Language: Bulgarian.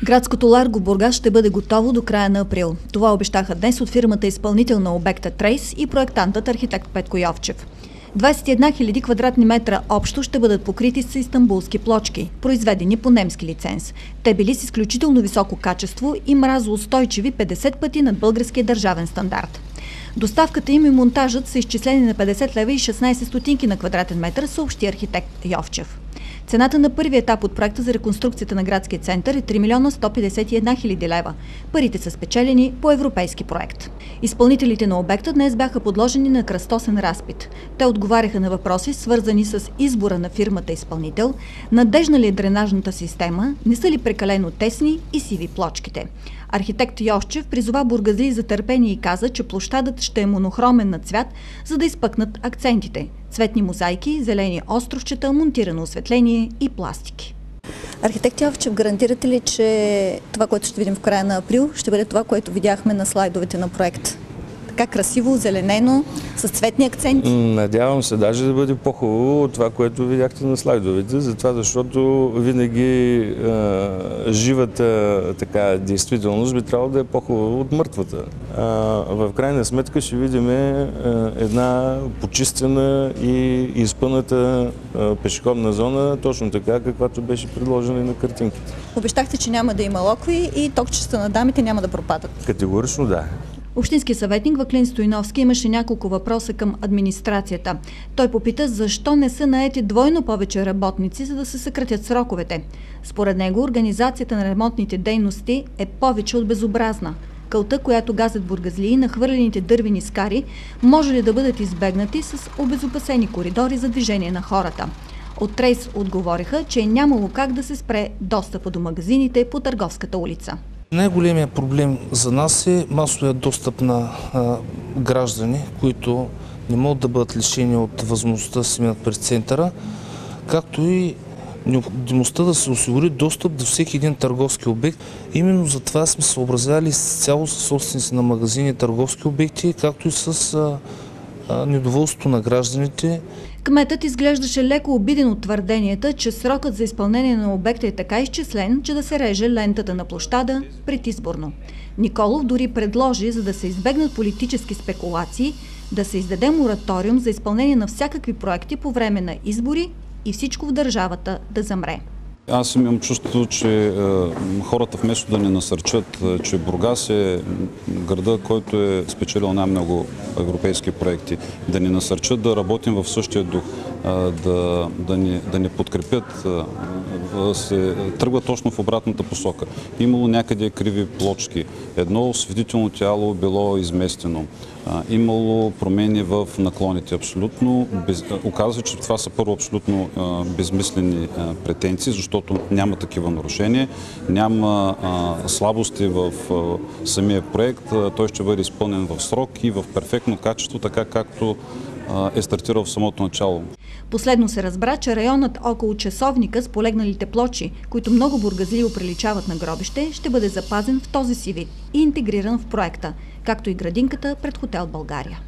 Градското Ларго в Бургас ще бъде готово до края на април. Това обещаха днес от фирмата изпълнител на обекта Трейс и проектантът архитект Петко Йовчев. 21 000 квадратни метра общо ще бъдат покрити с истанбулски плочки, произведени по немски лиценз. Те били с изключително високо качество и мразоустойчиви 50 пъти над българския държавен стандарт. Доставката им и монтажът са изчислени на 50 лева и 16 стотинки на квадратен метър, съобщи архитект Йовчев. Цената на първия етап от проекта за реконструкцията на градския център е 3 милиона 151 хиляди лева. Парите са спечелени по европейски проект. Изпълнителите на обекта днес бяха подложени на кръстосен разпит. Те отговаряха на въпроси, свързани с избора на фирмата изпълнител, надежна ли е дренажната система, не са ли прекалено тесни и сиви плочките. Архитект Йовчев призова бургазлии за търпение и каза, че площадът ще е монохромен на цвят, за да изпъкнат акцентите – цветни мозайки, зелени островчета, монтирано осветление и пластики. Архитект Йовчев, гарантирате ли, че това, което ще видим в края на април, ще бъде това, което видяхме на слайдовете на проект? Така красиво, зеленено, с цветни акценти? Надявам се даже да бъде по-хубаво от това, което видяхте на слайдовете, затова защото винаги живата действителност би трябвало да е по-хубава от мъртвата. В крайна сметка ще видим една почистена и изпъната пешеходна зона, точно така, каквато беше предложена и на картинките. Обещахте, че няма да има локви и токчета на дамите няма да пропадат. Категорично да. Общински съветник Ваклин Стоиновски имаше няколко въпроса към администрацията. Той попита защо не са наети двойно повече работници, за да се съкратят сроковете. Според него организацията на ремонтните дейности е повече от безобразна. Кълта, която газят бургазлии на хвърлените дървени скари, може ли да бъдат избегнати с обезопасени коридори за движение на хората? От Трейс отговориха, че е нямало как да се спре достъпа до магазините по Търговската улица. Най-големият проблем за нас е масовият достъп на граждани, които не могат да бъдат лишени от възможността да се минат през центъра, както и необходимостта да се осигури достъп до всеки един търговски обект. Именно за това сме съобразявали цяло с собственици на магазини и търговски обекти, както и с недоволството на гражданите. Кметът изглеждаше леко обиден от твърденията, че срокът за изпълнение на обекта е така изчислен, че да се реже лентата на площада предизборно. Николов дори предложи, за да се избегнат политически спекулации, да се издаде мораториум за изпълнение на всякакви проекти по време на избори и всичко в държавата да замре. Аз имам чувството, че хората вместо да ни насърчат, че Бургас е града, който е спечелил най-много европейски проекти, да ни насърчат да работим в същия дух, да ни подкрепят, да се тръгва точно в обратната посока. Имало някъде криви плочки, едно осветително тяло било изместено, имало промени в наклоните. Абсолютно, оказва се, че това са първо абсолютно безмислени претенции, защото няма такива нарушения, няма слабости в самия проект, той ще бъде изпълнен в срок и в перфектно качество, така както е стартирал в самото начало. Последно се разбра, че районът около часовника с полегналите плочи, които много бургазлии оприличават на гробище, ще бъде запазен в този си вид и интегриран в проекта, както и градинката пред хотел България.